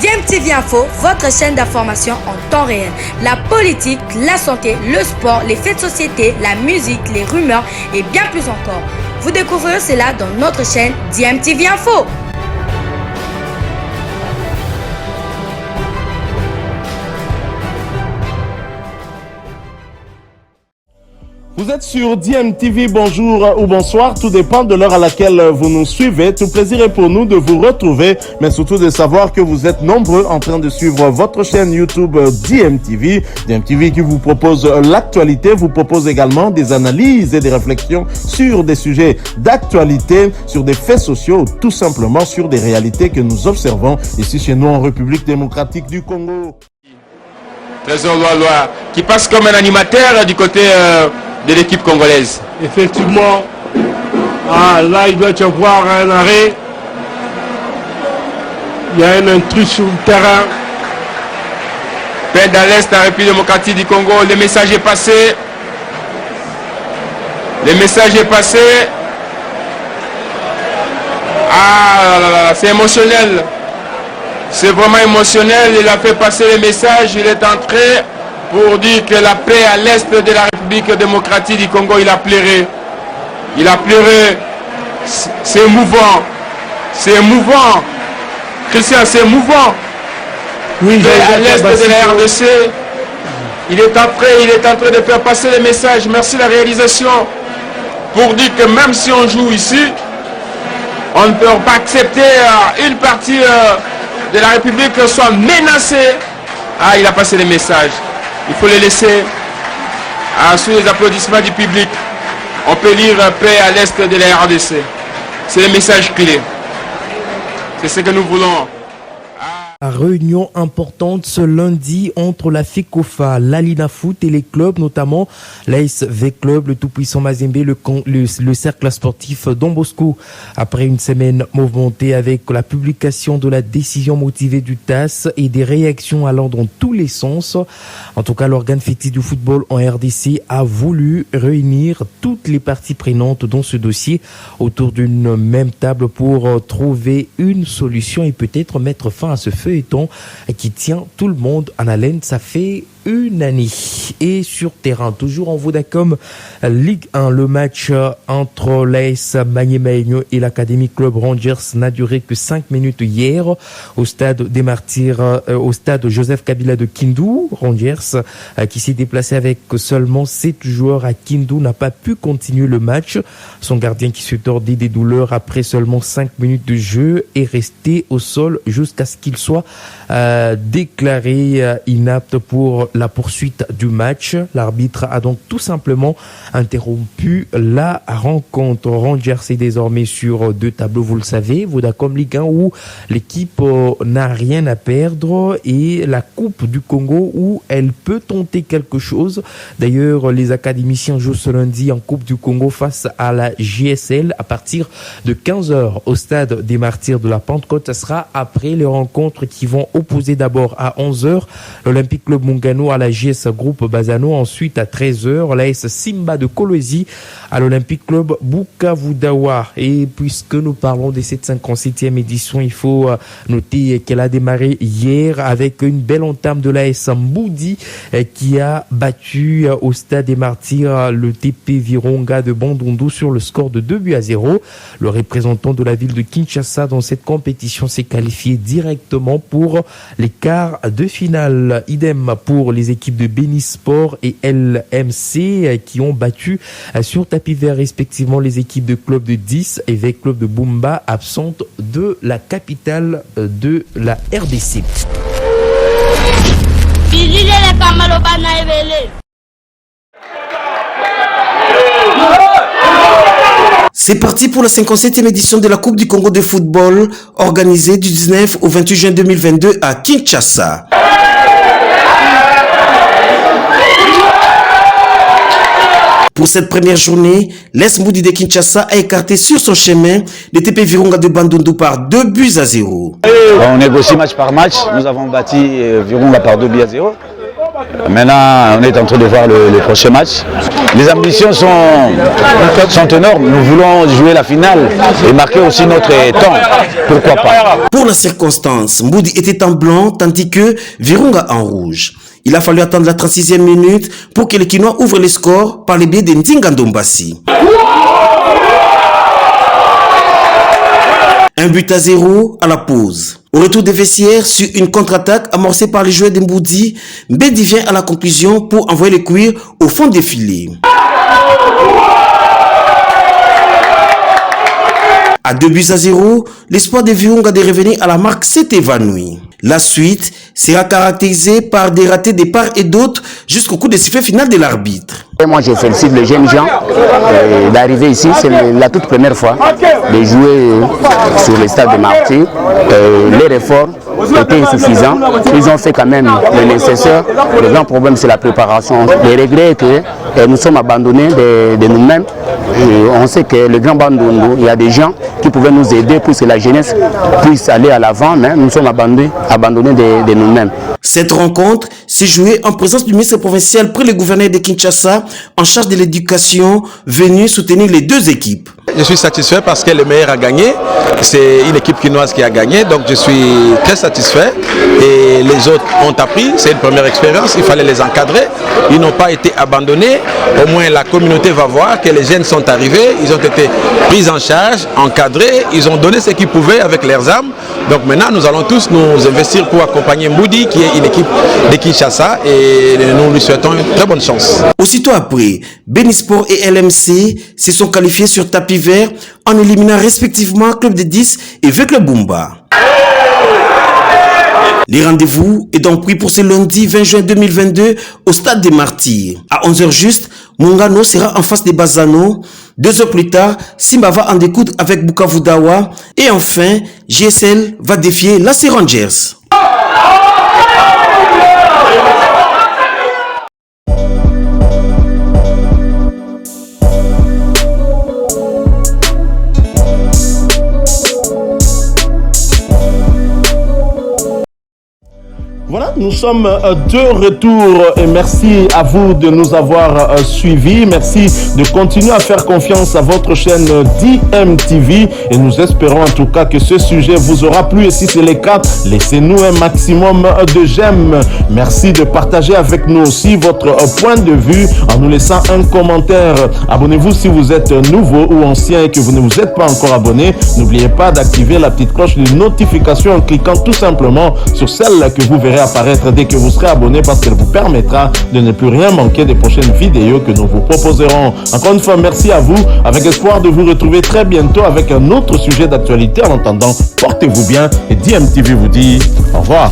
DMTV Info, votre chaîne d'information en temps réel. La politique, la santé, le sport, les faits de société, la musique, les rumeurs et bien plus encore. Vous découvrirez cela dans notre chaîne DMTV Info. Vous êtes sur DMTV, bonjour ou bonsoir, tout dépend de l'heure à laquelle vous nous suivez. Tout plaisir est pour nous de vous retrouver, mais surtout de savoir que vous êtes nombreux en train de suivre votre chaîne YouTube DMTV. DMTV qui vous propose l'actualité, vous propose également des analyses et des réflexions sur des sujets d'actualité, sur des faits sociaux, tout simplement sur des réalités que nous observons ici chez nous en République démocratique du Congo. Trésor Loa, qui passe comme un animateur du côté de l'équipe congolaise. Effectivement, là il doit y avoir un arrêt. Il y a un intrus sur le terrain. Peine dans l'Est, la République démocratique du Congo. Le message est passé. Le message est passé. Ah là là, c'est émotionnel. C'est vraiment émotionnel. Il a fait passer le message. Il est entré pour dire que la paix à l'Est de la République démocratique du Congo, il a pleuré. Il a pleuré. C'est émouvant. C'est émouvant. Christian, c'est émouvant. Oui, à l'Est de la RDC. Il est en train de faire passer le message. Merci la réalisation. Pour dire que même si on joue ici, on ne peut pas accepter une partie de la République soit menacée. Ah, il a passé le message. Il faut les laisser sous les applaudissements du public. On peut lire paix à l'Est de la RDC. C'est le message clé. C'est ce que nous voulons. Réunion importante ce lundi entre la FECOFA, l'Alina Foot et les clubs, notamment l'AS V Club, le tout-puissant Mazembe, le cercle sportif Don Bosco. Après une semaine mouvementée avec la publication de la décision motivée du TAS et des réactions allant dans tous les sens, en tout cas l'organe fétiche du football en RDC a voulu réunir toutes les parties prenantes dans ce dossier autour d'une même table pour trouver une solution et peut-être mettre fin à ce feuilleton qui tient tout le monde en haleine. Ça fait une année. Et sur terrain, toujours en Vodacom Ligue 1, le match entre l'AS Magnémaïno et l'Académie Club Rangers n'a duré que 5 minutes hier au stade des Martyrs, au stade Joseph Kabila de Kindu. Rangers, qui s'est déplacé avec seulement 7 joueurs à Kindu, n'a pas pu continuer le match. Son gardien, qui se tordait des douleurs après seulement 5 minutes de jeu, est resté au sol jusqu'à ce qu'il soit déclaré inapte pour la poursuite du match. L'arbitre a donc tout simplement interrompu la rencontre. Rangers est désormais sur 2 tableaux, vous le savez, Vodacom Ligue 1 où l'équipe n'a rien à perdre et la Coupe du Congo où elle peut tenter quelque chose. D'ailleurs, les académiciens jouent ce lundi en Coupe du Congo face à la JSL à partir de 15h au stade des Martyrs de la Pentecôte. Ça sera après les rencontres qui vont opposer d'abord à 11h l'Olympique Club Mungano à la JS Groupe Bazano, ensuite à 13h l'AS Simba de Kolwezi à l'Olympique Club Bukavu Dawa. Et puisque nous parlons de cette 57e édition, il faut noter qu'elle a démarré hier avec une belle entame de l'AS Mboudi qui a battu au stade des Martyrs le TP Virunga de Bandundu sur le score de 2-0. Le représentant de la ville de Kinshasa dans cette compétition s'est qualifié directement pour les quarts de finale. Idem pour les équipes de Béni Sport et LMC qui ont battu sur tapis vert respectivement les équipes de club de 10 et V Club de Bumba, absentes de la capitale de la RDC. C'est parti pour la 57e édition de la Coupe du Congo de football organisée du 19 au 28 juin 2022 à Kinshasa. Pour cette première journée, l'AS Mboudi de Kinshasa a écarté sur son chemin le TP Virunga de Bandundu par 2-0. On négocie match par match. Nous avons battu Virunga par 2-0. Maintenant, on est en train de voir le prochain match. Les ambitions sont énormes. Nous voulons jouer la finale et marquer aussi notre temps. Pourquoi pas? Pour la circonstance, Mboudi était en blanc tandis que Virunga en rouge. Il a fallu attendre la 36e minute pour que les Kinois ouvrent les scores par le biais de Ndinga Ndombasi. 1-0 à la pause. Au retour des vestiaires, sur une contre-attaque amorcée par les joueurs de Mboudi, Mbedi vient à la conclusion pour envoyer les cuirs au fond des filets. À 2-0, l'espoir de Virunga de revenir à la marque s'est évanoui. La suite sera caractérisée par des ratés de part et d'autre jusqu'au coup de sifflet final de l'arbitre. Moi, je félicite les jeunes gens d'arriver ici. C'est la toute première fois de jouer sur le stade de Martyrs. Les efforts étaient insuffisants. Ils ont fait quand même le nécessaire. Le grand problème, c'est la préparation. Le regret est que nous sommes abandonnés de nous-mêmes. On sait que le grand Bandundu, il y a des gens qui pouvaient nous aider pour que la jeunesse puisse aller à l'avant, mais nous sommes abandonnés de nous-mêmes. Cette rencontre s'est jouée en présence du ministre provincial près le gouverneur de Kinshasa en charge de l'éducation venu soutenir les deux équipes. Je suis satisfait parce que le meilleur a gagné. C'est une équipe quinoise qui a gagné, donc je suis très satisfait. Et les autres ont appris, c'est une première expérience, il fallait les encadrer. Ils n'ont pas été abandonnés. Au moins la communauté va voir que les jeunes sont arrivés, ils ont été pris en charge, encadrés, ils ont donné ce qu'ils pouvaient avec leurs armes. Donc maintenant nous allons tous nous investir pour accompagner Mboudi qui est une équipe de Kinshasa et nous lui souhaitons une très bonne chance. Aussitôt après, Benisport et LMC se sont qualifiés sur tapis vert en éliminant respectivement Club de 10 et Vekle Bumba. Les rendez-vous est donc pris pour ce lundi 20 juin 2022 au stade des Martyrs. À 11h juste, Mungano sera en face des Bazano. 2 heures plus tard, Simba va en découdre avec Bukavu Dawa. Et enfin, GSL va défier la Rangers. Voilà, nous sommes de retour et merci à vous de nous avoir suivis. Merci de continuer à faire confiance à votre chaîne DMTV et nous espérons en tout cas que ce sujet vous aura plu et si c'est le cas, laissez-nous un maximum de j'aime. Merci de partager avec nous aussi votre point de vue en nous laissant un commentaire. Abonnez-vous si vous êtes nouveau ou ancien et que vous ne vous êtes pas encore abonné. N'oubliez pas d'activer la petite cloche de notification en cliquant tout simplement sur celle que vous verrez apparaître dès que vous serez abonné parce qu'elle vous permettra de ne plus rien manquer des prochaines vidéos que nous vous proposerons. Encore une fois, merci à vous, avec espoir de vous retrouver très bientôt avec un autre sujet d'actualité. En attendant, portez-vous bien et DMTV vous dit au revoir.